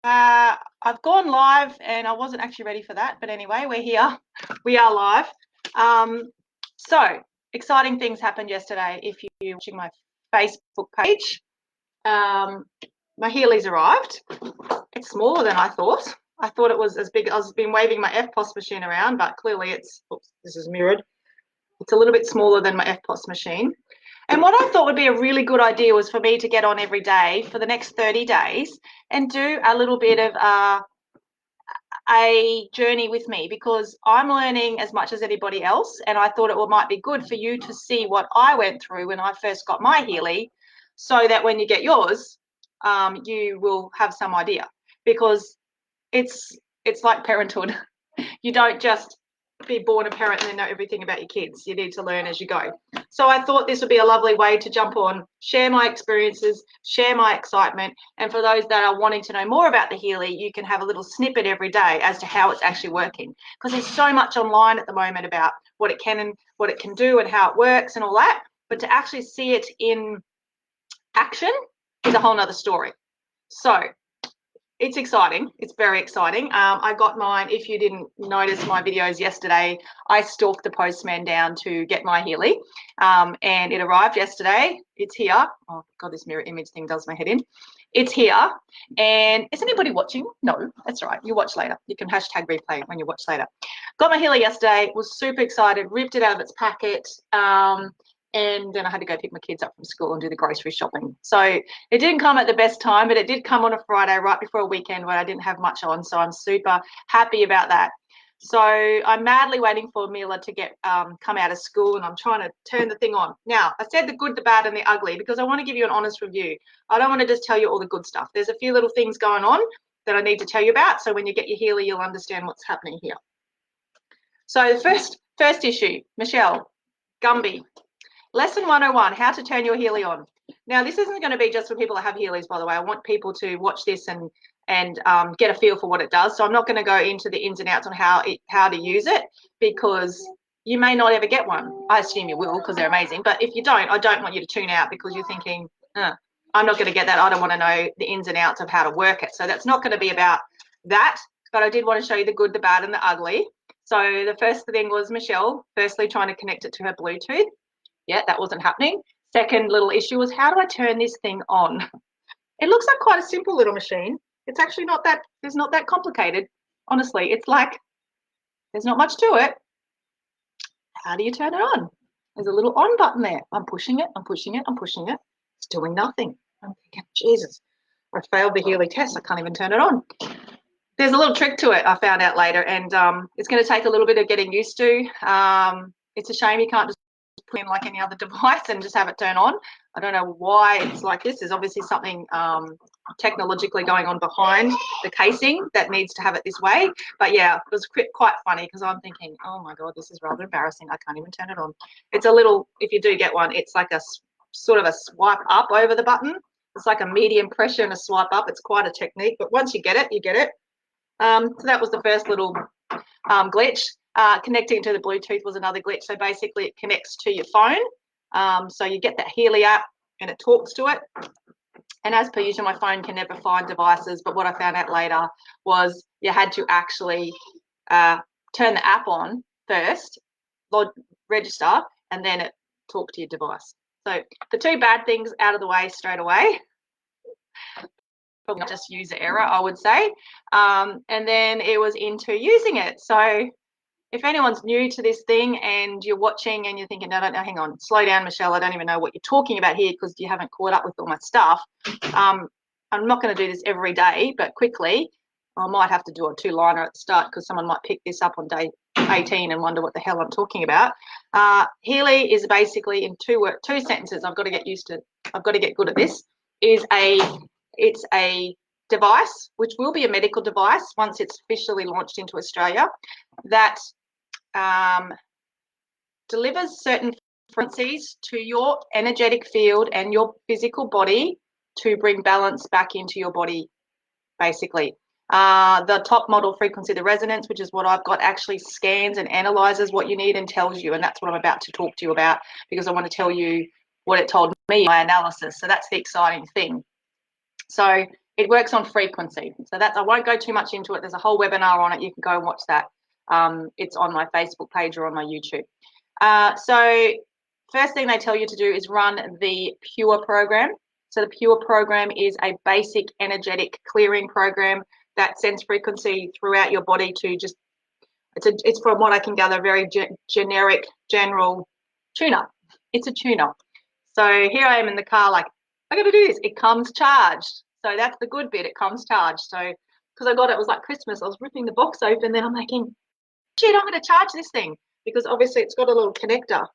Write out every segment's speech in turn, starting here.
I've gone live and I wasn't actually ready for that, but anyway, we're here. We are live. So exciting things happened yesterday. If you're watching my Facebook page, my Healy's arrived. It's smaller than I thought. I thought it was as big. I've been waving my FPOS machine around, but clearly it's, oops, this is mirrored. It's a little bit smaller than my FPOS machine. And what I thought would be a really good idea was for me to get on every day for the next 30 days and do a little bit of a journey with me, because I'm learning as much as anybody else. And I thought it might be good for you to see what I went through when I first got my Healy, so that when you get yours, you will have some idea, because it's like parenthood. You don't just be born a parent and then know everything about your kids. You need to learn as you go. So I thought this would be a lovely way to jump on, share my experiences, share my excitement. And for those that are wanting to know more about the Healy, you can have a little snippet every day as to how it's actually working. Because there's so much online at the moment about what it can and what it can do and how it works and all that. But to actually see it in action is a whole nother story. So it's exciting. It's very exciting. I got mine. If you didn't notice my videos yesterday, I stalked the postman down to get my Healy, and it arrived yesterday. It's here. Oh God, this mirror image thing does my head in. It's here. And is anybody watching? No, that's all right. You watch later. You can hashtag replay when you watch later. Got my Healy yesterday. Was super excited. Ripped it out of its packet. And then I had to go pick my kids up from school and do the grocery shopping. So it didn't come at the best time, but it did come on a Friday right before a weekend when I didn't have much on. So I'm super happy about that. So I'm madly waiting for Mila to get come out of school, and I'm trying to turn the thing on. Now, I said the good, the bad, and the ugly because I want to give you an honest review. I don't want to just tell you all the good stuff. There's a few little things going on that I need to tell you about. So when you get your Healy, you'll understand what's happening here. So the first issue, Michelle, Gumby. Lesson 101, how to turn your Healy on. Now, this isn't going to be just for people that have Healys, by the way. I want people to watch this and get a feel for what it does. So I'm not going to go into the ins and outs on how to use it, because you may not ever get one. I assume you will, because they're amazing. But if you don't, I don't want you to tune out because you're thinking, I'm not going to get that. I don't want to know the ins and outs of how to work it. So that's not going to be about that. But I did want to show you the good, the bad, and the ugly. So the first thing was Michelle, firstly, trying to connect it to her Bluetooth. Yeah, that wasn't happening. Second little issue was, how do I turn this thing on? It looks like quite a simple little machine. It's actually not that, it's not that complicated. Honestly, it's like, there's not much to it. How do you turn it on? There's a little on button there. I'm pushing it, I'm pushing it, I'm pushing it. It's doing nothing. I'm thinking, Jesus, I failed the Healy test. I can't even turn it on. There's a little trick to it, I found out later, and it's going to take a little bit of getting used to. It's a shame you can't just put in like any other device and just have it turn on. I don't know why it's like this. There's obviously something technologically going on behind the casing that needs to have it this way. But yeah, it was quite funny because I'm thinking, oh my God, this is rather embarrassing. I can't even turn it on. It's a little, if you do get one, it's like a sort of a swipe up over the button. It's like a medium pressure and a swipe up. It's quite a technique, but once you get it, you get it. So that was the first little glitch. Connecting to the Bluetooth was another glitch. So basically it connects to your phone. So you get that Healy app and it talks to it. And as per usual, my phone can never find devices. But what I found out later was you had to actually turn the app on first, register, and then it talked to your device. So the two bad things out of the way straight away. Probably just user error, I would say. And then it was into using it. So if anyone's new to this thing and you're watching and you're thinking, no, hang on, slow down, Michelle, I don't even know what you're talking about here because you haven't caught up with all my stuff. I'm not going to do this every day, but quickly, I might have to do a two-liner at the start because someone might pick this up on day 18 and wonder what the hell I'm talking about. Healy is basically in two sentences. I've got to get used to, I've got to get good at this, it's a device, which will be a medical device once it's officially launched into Australia, that delivers certain frequencies to your energetic field and your physical body to bring balance back into your body, basically. The top model frequency, the resonance, which is what I've got, actually scans and analyzes what you need and tells you, and that's what I'm about to talk to you about because I want to tell you what it told me, my analysis. So that's the exciting thing. So It works on frequency. So that's, I won't go too much into it. There's a whole webinar on it. You can go and watch that. It's on my Facebook page or on my YouTube. So first thing they tell you to do is run the Pure program. So the Pure program is a basic energetic clearing program that sends frequency throughout your body to just, it's from what I can gather, very generic, general tune-up. It's a tune-up. So here I am in the car like, I got to do this. It comes charged. So that's the good bit. It comes charged. So because I got it was like Christmas. I was ripping the box open. Then I'm thinking, shit, I'm going to charge this thing because obviously it's got a little connector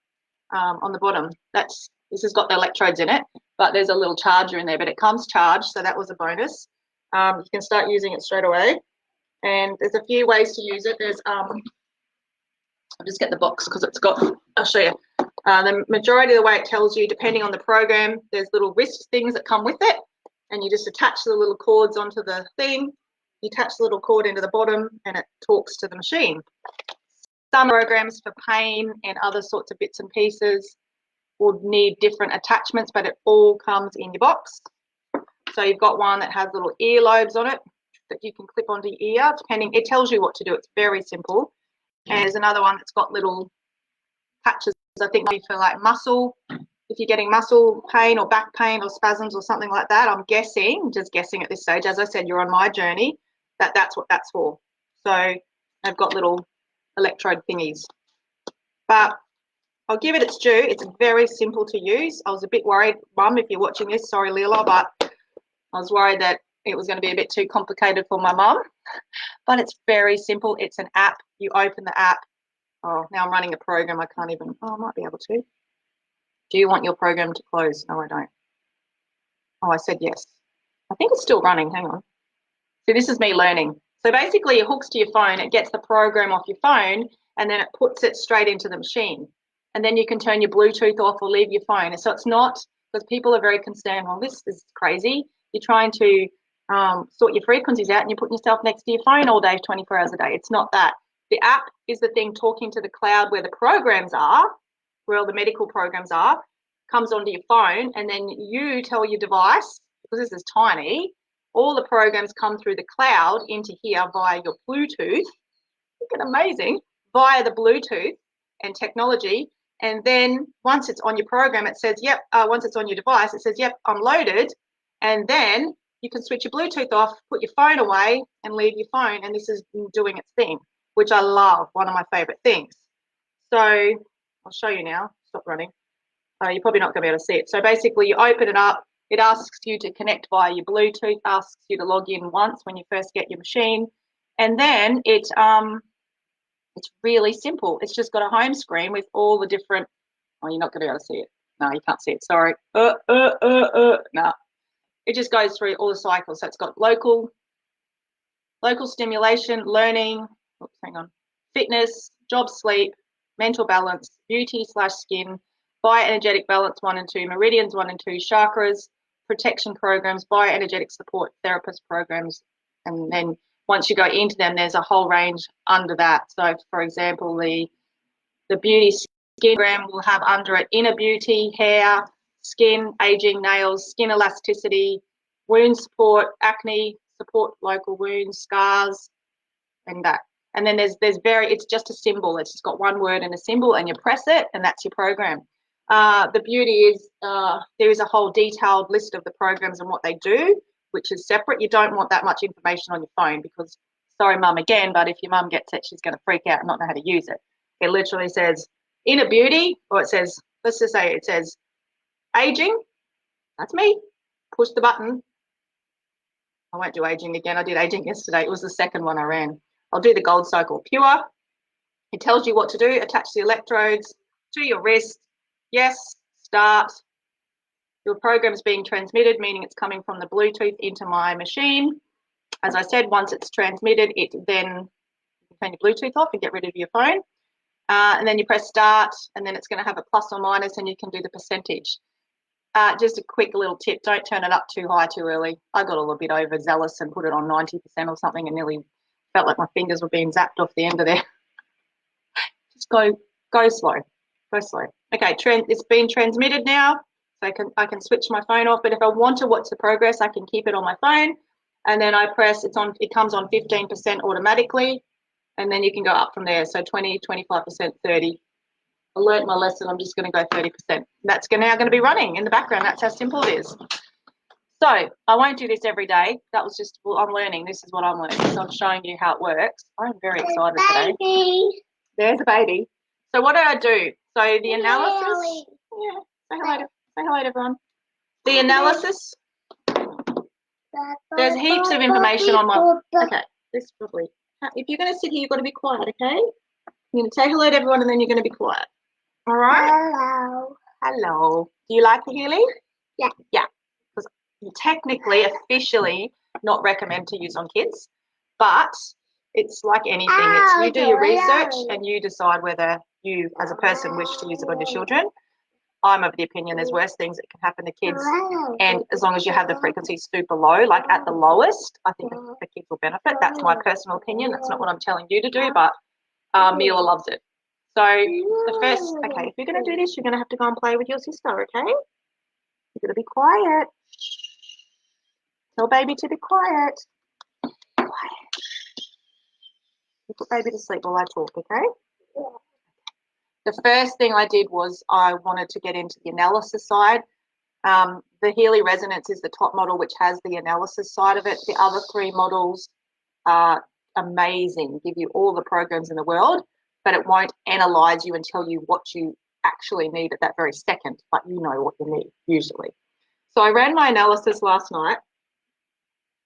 on the bottom. This has got the electrodes in it, but there's a little charger in there. But it comes charged, so that was a bonus. You can start using it straight away. And there's a few ways to use it. There's I'll just get the box because it's got. I'll show you. The majority of the way it tells you, depending on the program, there's little wrist things that come with it, and you just attach the little cords onto the thing. You attach the little cord into the bottom, and it talks to the machine. Some programs for pain and other sorts of bits and pieces would need different attachments, but it all comes in your box. So you've got one that has little earlobes on it that you can clip onto your ear, depending. It tells you what to do. It's very simple. And there's another one that's got little patches, I think, maybe for like muscle. If you're getting muscle pain or back pain or spasms or something like that, I'm guessing, just guessing at this stage, as I said, you're on my journey, that's what that's for. So I've got little electrode thingies. But I'll give it its due. It's very simple to use. I was a bit worried, Mum, if you're watching this, sorry, Leela, but I was worried that it was going to be a bit too complicated for my mum. But it's very simple. It's an app. You open the app. Oh, now I'm running a program. I can't even, I might be able to. Do you want your program to close? No, I don't. Oh, I said yes. I think it's still running. Hang on. So this is me learning. So basically it hooks to your phone. It gets the program off your phone and then it puts it straight into the machine. And then you can turn your Bluetooth off or leave your phone. And so it's not, because people are very concerned, well, this is crazy. You're trying to sort your frequencies out and you're putting yourself next to your phone all day, 24 hours a day. It's not that. The app is the thing talking to the cloud where the programs are, where all the medical programs are, comes onto your phone, and then you tell your device, because this is tiny, all the programs come through the cloud into here via your Bluetooth. Look at amazing, via the Bluetooth and technology. And then once it's on your program, it says, yep, once it's on your device, it says, yep, I'm loaded. And then you can switch your Bluetooth off, put your phone away and leave your phone. And this is doing its thing, which I love, one of my favorite things. So I'll show you now, stop running. You're probably not going to be able to see it. So basically you open it up, it asks you to connect via your Bluetooth, asks you to log in once when you first get your machine. And then it's really simple. It's just got a home screen with all the different, oh, you're not going to be able to see it. No, you can't see it, sorry. No. It just goes through all the cycles. So it's got local stimulation, learning, oops, hang on, fitness, job, sleep, mental balance, beauty/skin, bioenergetic balance 1 and 2, meridians 1 and 2, chakras, protection programs, bioenergetic support therapist programs, and then once you go into them, there's a whole range under that. So, for example, the beauty skin program will have under it inner beauty, hair, skin, aging, nails, skin elasticity, wound support, acne, support local wounds, scars, and that. And then it's just a symbol. It's just got one word and a symbol, and you press it, and that's your program. The beauty is there is a whole detailed list of the programs and what they do, which is separate. You don't want that much information on your phone because, sorry, Mum, again, but if your mum gets it, she's going to freak out and not know how to use it. It literally says inner beauty, or it says, let's just say it says aging. That's me. Push the button. I won't do aging again. I did aging yesterday. It was the second one I ran. I'll do the gold cycle pure. It tells you what to do. Attach the electrodes to your wrist. Yes, start. Your program is being transmitted, meaning it's coming from the Bluetooth into my machine. As I said, once it's transmitted, it then you turn your Bluetooth off and get rid of your phone. And then you press start, and then it's going to have a plus or minus, and you can do the percentage. Just a quick little tip, don't turn it up too high too early. I got a little bit overzealous and put it on 90% or something and nearly felt like my fingers were being zapped off the end of there. Just go slow, go slow. Okay, it's been transmitted now, so I can switch my phone off, but if I want to watch the progress, I can keep it on my phone, and then I press, it comes on 15% automatically, and then you can go up from there. So 20, 25%, 30. I learnt my lesson. I'm just going to go 30%. That's now going to be running in the background. That's how simple it is. So I won't do this every day. That was just, well, I'm learning. This is what I'm learning. So I'm showing you how it works. I'm very excited today. There's a baby. So what did I do? So the analysis. Yeah. Say hello to everyone. The analysis. There's heaps of information on my. Okay. This probably. If you're going to sit here, you've got to be quiet. Okay. You're going to say hello to everyone, and then you're going to be quiet. All right. Hello. Hello. Do you like the Healy? Yeah. Yeah. Because you technically, officially, not recommend to use on kids, but it's like anything. It's you do your research and you decide whether you, as a person, wish to use it on your children. I'm of the opinion there's worse things that can happen to kids, and as long as you have the frequency super low, like at the lowest, I think the kids will benefit. That's my personal opinion. That's not what I'm telling you to do, but Mila loves it. So the first, okay, if you're going to do this, you're going to have to go and play with your sister, okay? You're going to be quiet. Tell baby to be quiet. Quiet. You put baby to sleep while I talk, okay? The first thing I did was I wanted to get into the analysis side. The Healy Resonance is the top model, which has the analysis side of it. The other three models are amazing, give you all the programs in the world, but it won't analyze you and tell you what you actually need at that very second, but you know what you need usually. So I ran my analysis last night,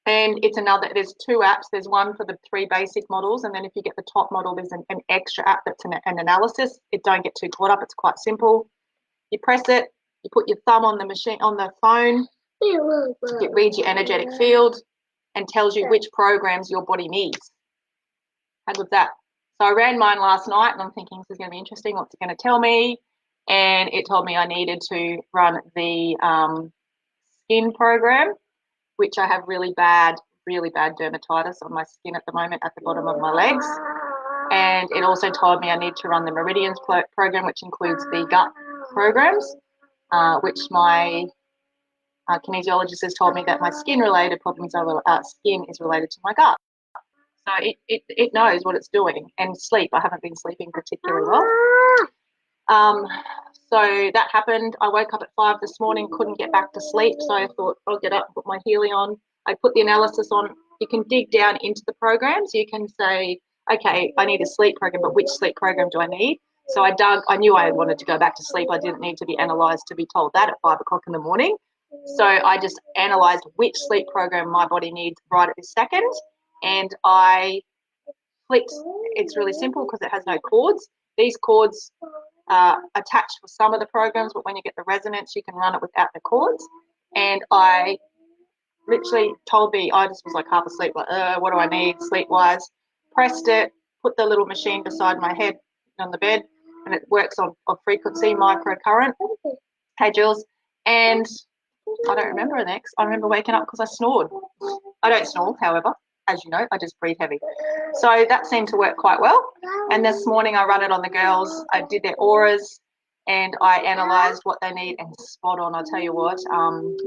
and there's two apps. There's one for the three basic models, and then if you get the top model, there's an extra app that's an analysis. Don't get too caught up. It's quite simple. You press it, you put your thumb on the phone, it reads your energetic field and tells you which programs your body needs. How good's that? So I ran mine last night, and I'm thinking this is going to be interesting. What's it going to tell me? And it told me I needed to run the skin program, which I have really bad dermatitis on my skin at the moment at the bottom of my legs. And it also told me I need to run the Meridians program, which includes the gut programs, which my kinesiologist has told me that my skin-related problems skin is related to my gut. So it knows what it's doing. And sleep, I haven't been sleeping particularly well. So that happened. I woke up at 5 this morning, couldn't get back to sleep. So I thought I'll get up, put my Healy on. I put the analysis on. You can dig down into the programs. You can say, okay, I need a sleep program, but which sleep program do I need? So I knew I wanted to go back to sleep. I didn't need to be analysed to be told that at 5 o'clock in the morning. So I just analysed which sleep program my body needs right at this second. And I clicked. It's really simple because it has no cords. These cords attached for some of the programs, but when you get the resonance, you can run it without the cords. And I literally told me, I just was like half asleep, like, what do I need sleep-wise? Pressed it, put the little machine beside my head on the bed, and it works on frequency, microcurrent. Hey, Jules. And I don't remember the next. I remember waking up because I snored. I don't snore, however. As you know, I just breathe heavy. So that seemed to work quite well. And this morning I run it on the girls. I did their auras and I analysed what they need, and spot on. I'll tell you what,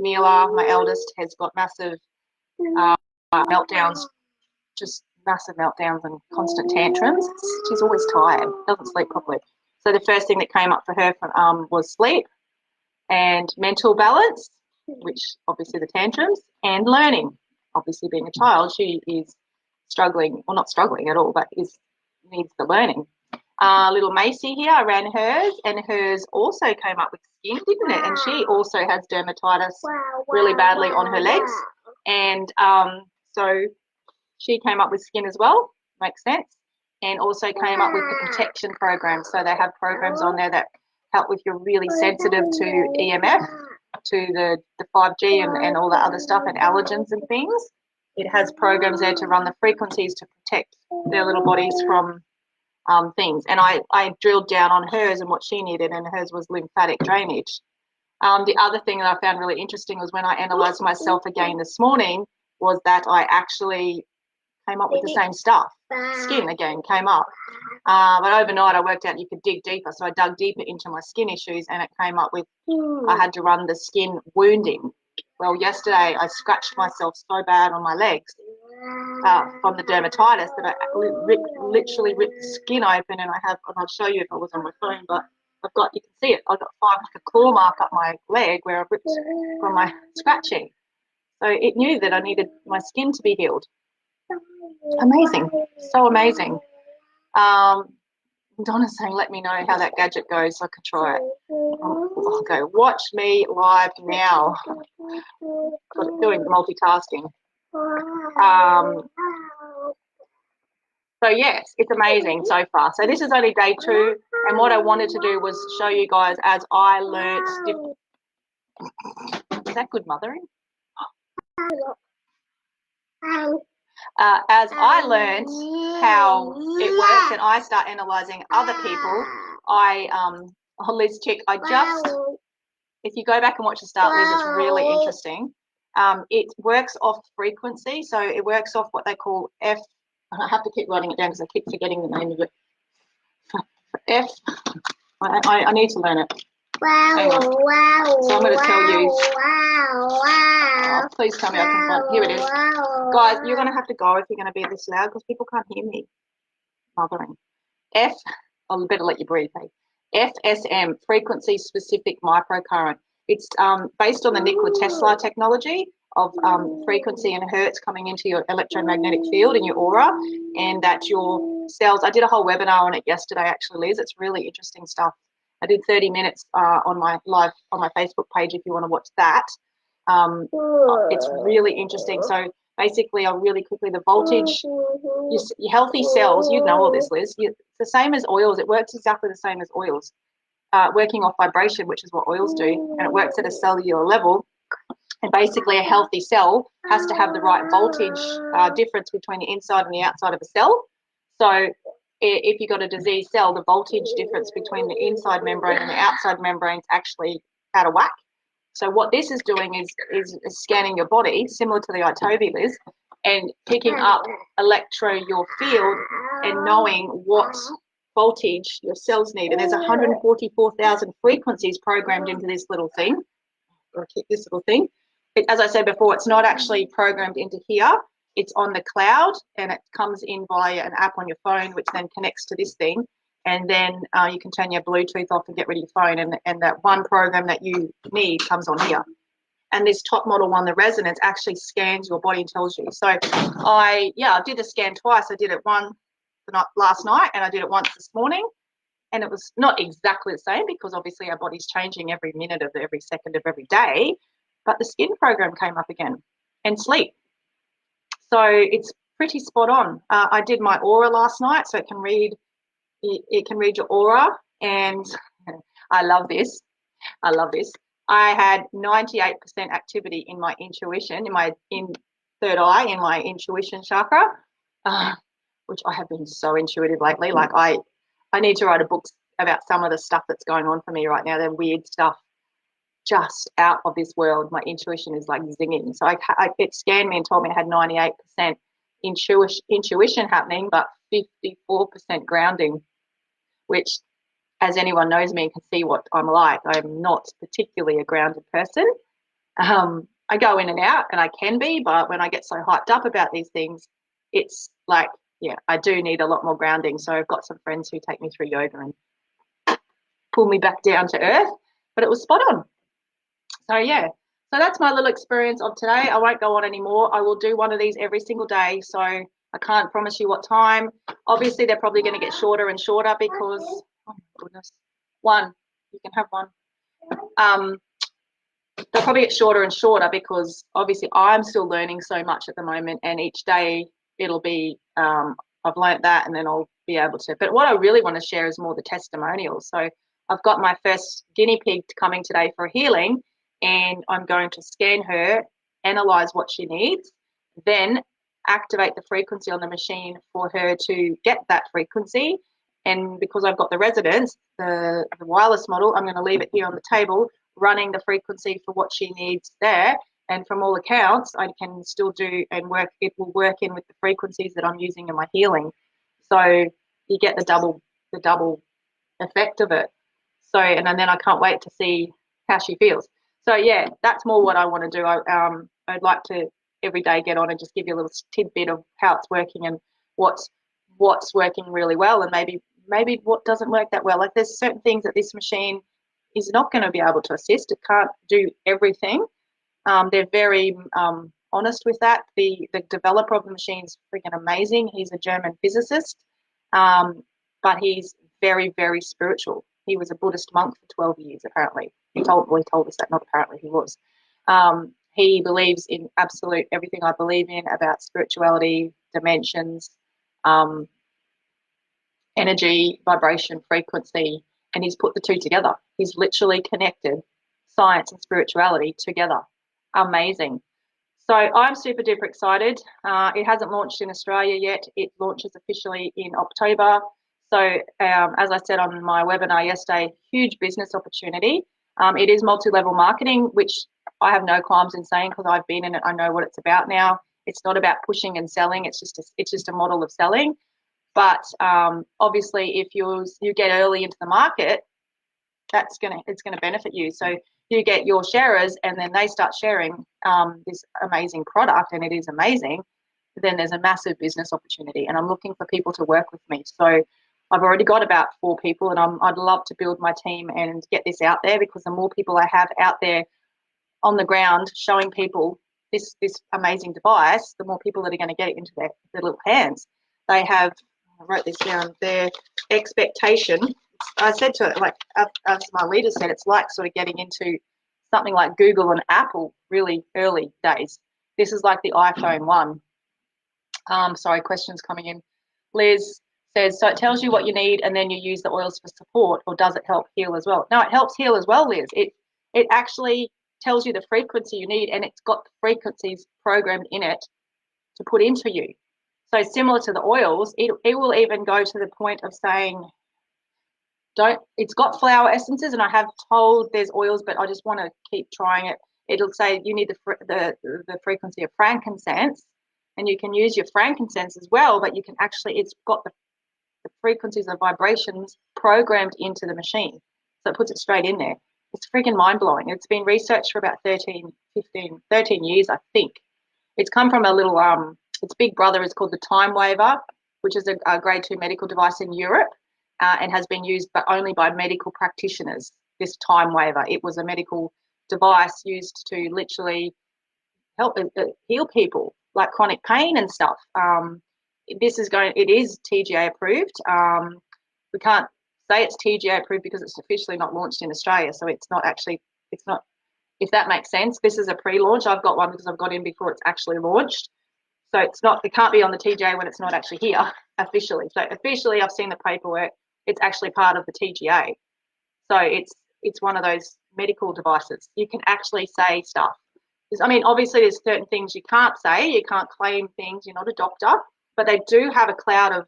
Mila, my eldest, has got massive meltdowns, just massive meltdowns and constant tantrums. She's always tired, doesn't sleep properly. So the first thing that came up for her was sleep and mental balance, which obviously the tantrums, and learning. Obviously, being a child, she is struggling, well, not struggling at all, but needs the learning. Little Macy here, I ran hers, and hers also came up with skin, didn't it? And she also has dermatitis really badly on her legs. And so she came up with skin as well, makes sense, and also came up with the protection program. So they have programs on there that help if you're really sensitive to EMF, to the 5G and all that other stuff, and allergens and things. It has programs there to run the frequencies to protect their little bodies from things. And I drilled down on hers and what she needed, and hers was lymphatic drainage. The other thing that I found really interesting was when I analysed myself again this morning, was that I actually came up with the same stuff. Skin again came up. But overnight I worked out you could dig deeper. So I dug deeper into my skin issues, and it came up with I had to run the skin wounding. Well, yesterday I scratched myself so bad on my legs from the dermatitis that I literally ripped the skin open, and I'll show you if I was on my phone, but you can see it. I've got like a claw mark up my leg where I've ripped from my scratching. So it knew that I needed my skin to be healed. Amazing, so amazing. Donna's saying, let me know how that gadget goes so I can try it. I'll go, watch me live now. Got it doing multitasking. So yes, it's amazing so far. So this is only day 2, and what I wanted to do was show you guys as I learnt. Is that good mothering? As I learned how it works and I start analysing other people, Liz Chick, if you go back and watch the start, Liz, it's really interesting. It works off frequency, so it works off what they call F, and I have to keep writing it down because I keep forgetting the name of it. F, I need to learn it. Hang on. So I'm going to tell you. Oh, please tell me I can find. Here it is. Guys, you're going to have to go if you're going to be this loud because people can't hear me. Mothering. I'll better let you breathe, hey. FSM, frequency specific microcurrent. It's based on the Nikola Tesla technology of frequency and hertz coming into your electromagnetic field in your aura, and that your cells. I did a whole webinar on it yesterday, actually, Liz. It's really interesting stuff. I did 30 minutes on my Facebook page if you want to watch that. It's really interesting. So basically, I'll really quickly, the voltage, your healthy cells, you know all this, Liz. It's the same as oils. It works exactly the same as oils, working off vibration, which is what oils do, and it works at a cellular level. And basically, a healthy cell has to have the right voltage difference between the inside and the outside of a cell. So if you've got a diseased cell, the voltage difference between the inside membrane and the outside membrane is actually out of whack. So what this is doing is scanning your body, similar to the iToby, Liz, and picking up your field and knowing what voltage your cells need. And there's 144,000 frequencies programmed into this little thing, or this little thing. As I said before, it's not actually programmed into here. It's on the cloud, and it comes in via an app on your phone, which then connects to this thing. And then you can turn your Bluetooth off and get rid of your phone, and that one program that you need comes on here. And this top model one, the resonance, actually scans your body and tells you. So I did the scan twice. I did it last night, and I did it once this morning. And it was not exactly the same because obviously our body's changing every minute of every second of every day. But the skin program came up again, and sleep. So it's pretty spot on. I did my aura last night, so it can read your aura, and I love this. I had 98% activity in my intuition, in third eye, in my intuition chakra, which I have been so intuitive lately. Like I need to write a book about some of the stuff that's going on for me right now. The weird stuff, just out of this world. My intuition is like zinging. So it scanned me and told me I had 98% intuition happening, but 54% grounding, which, as anyone knows me and can see what I'm like, I'm not particularly a grounded person. I go in and out, and I can be, but when I get so hyped up about these things, it's like, yeah, I do need a lot more grounding. So I've got some friends who take me through yoga and pull me back down to earth, but it was spot on. So yeah, so that's my little experience of today. I won't go on anymore. I will do one of these every single day. So I can't promise you what time. Obviously, they're probably going to get shorter and shorter because, oh my goodness, you can have one. They'll probably get shorter and shorter because obviously I'm still learning so much at the moment, and each day it'll be, I've learnt that, and then I'll be able to. But what I really want to share is more the testimonials. So I've got my first guinea pig coming today for healing, and I'm going to scan her, analyze what she needs, then activate the frequency on the machine for her to get that frequency. And because I've got the resonance, the wireless model, I'm going to leave it here on the table, running the frequency for what she needs there. And from all accounts, I can still do and work. It will work in with the frequencies that I'm using in my healing. So you get the double effect of it. So, and then I can't wait to see how she feels. So yeah, that's more what I want to do. I'd like to every day get on and just give you a little tidbit of how it's working and what's working really well, and maybe what doesn't work that well. Like there's certain things that this machine is not going to be able to assist. It can't do everything. They're very honest with that. The developer of the machine is freaking amazing. He's a German physicist, but he's very, very spiritual. He was a Buddhist monk for 12 years, apparently. He told us that, not apparently, he was. He believes in absolute everything I believe in about spirituality, dimensions, energy, vibration, frequency, and he's put the two together. He's literally connected science and spirituality together. Amazing. So I'm super duper excited. It hasn't launched in Australia yet. It launches officially in October. So as I said on my webinar yesterday, huge business opportunity. It is multi-level marketing, which I have no qualms in saying because I've been in it. I know what it's about now. It's not about pushing and selling. It's just a model of selling. But obviously, if you get early into the market, it's gonna benefit you. So you get your sharers, and then they start sharing this amazing product, and it is amazing. Then there's a massive business opportunity, and I'm looking for people to work with me. So I've already got about 4 people, and I'd love to build my team and get this out there, because the more people I have out there on the ground showing people this amazing device, the more people that are going to get it into their little hands. They have, I wrote this down, their expectation. I said to it, like, as my leader said, it's like sort of getting into something like Google and Apple really early days. This is like the iPhone 1. Sorry, questions coming in. Liz says, so it tells you what you need and then you use the oils for support, or does it help heal as well? No, it helps heal as well, Liz. It actually tells you the frequency you need, and it's got the frequencies programmed in it to put into you. So similar to the oils, it will even go to the point of saying, it's got flower essences, and I have told there's oils, but I just want to keep trying it. It'll say you need the frequency of frankincense, and you can use your frankincense as well, but you can actually, it's got the frequencies of vibrations programmed into the machine. So it puts it straight in there. It's freaking mind-blowing. It's been researched for about 13 years, I think. It's come from a little, its big brother is called the Time Waver, which is a grade 2 medical device in Europe, and has been used but only by medical practitioners, this Time Waver. It was a medical device used to literally help heal people, like chronic pain and stuff. It is TGA approved. We can't say it's TGA approved because it's officially not launched in Australia, so it's not, if that makes sense. This is a pre-launch. I've got one because I've got in before it's actually launched. So it can't be on the TGA when it's not actually here officially. So officially, I've seen the paperwork. It's actually part of the TGA. So it's one of those medical devices. You can actually say stuff. I mean, obviously, there's certain things you can't say. You can't claim things. You're not a doctor. But they do have a cloud of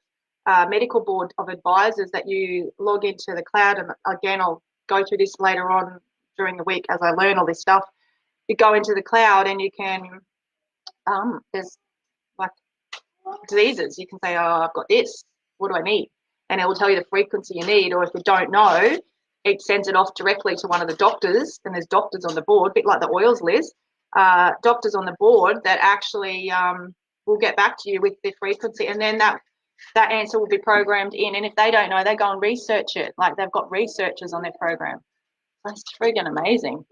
medical board of advisors that you log into the cloud. And again, I'll go through this later on during the week as I learn all this stuff. You go into the cloud and you can, there's like diseases. You can say, oh, I've got this. What do I need? And it will tell you the frequency you need. Or if you don't know, it sends it off directly to one of the doctors. And there's doctors on the board, a bit like the oils, Liz. Doctors on the board that actually will get back to you with the frequency, and then that answer will be programmed in. And if they don't know, they go and research it. Like, they've got researchers on their program. That's friggin' amazing.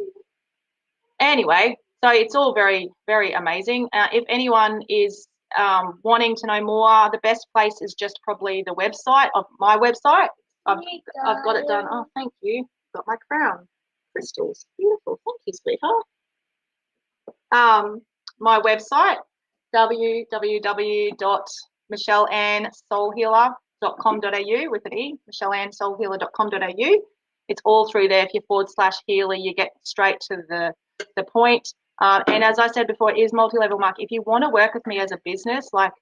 Anyway, so it's all very, very amazing. If anyone is wanting to know more, the best place is just probably the website of my website. I've got it done. Oh, thank you. Got my crown crystals. Beautiful. Thank you, sweetheart. My website, www.michelleannesoulhealer.com.au with an E, michelleannesoulhealer.com.au. It's all through there. If you're /Healy, you get straight to the point. And as I said before, it is multi-level marketing. If you want to work with me as a business, like,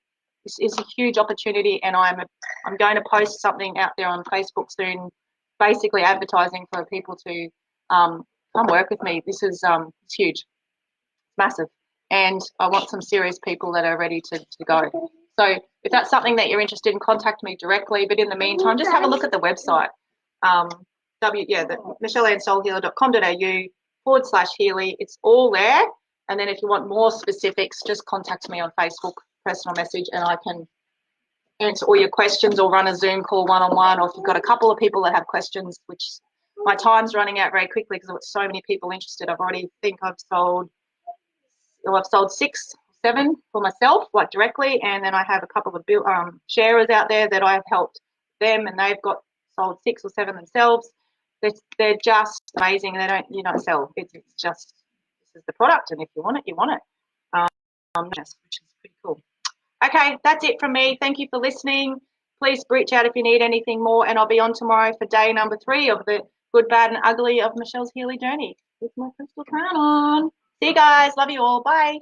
this is a huge opportunity, and I'm going to post something out there on Facebook soon, basically advertising for people to come work with me. This is it's huge. Massive, and I want some serious people that are ready to go. So if that's something that you're interested in, contact me directly. But in the meantime, just have a look at the website, the michelleannesoulhealer.com.au. facebook.com/Healy. It's all there. And then if you want more specifics, just contact me on Facebook, personal message, and I can answer all your questions or run a Zoom call one-on-one. Or if you've got a couple of people that have questions, which my time's running out very quickly because I've got so many people interested. I've sold 6, 7 for myself, like directly, and then I have a couple of sharers out there that I've helped them, and they've got sold 6 or 7 themselves. They're just amazing. They don't sell. It's just, this is the product, and if you want it, you want it. Which is pretty cool. Okay, that's it from me. Thank you for listening. Please reach out if you need anything more, and I'll be on tomorrow for day number 3 of the good, bad, and ugly of Michelle's Healy Journey with my crystal crown on. See you guys. Love you all. Bye.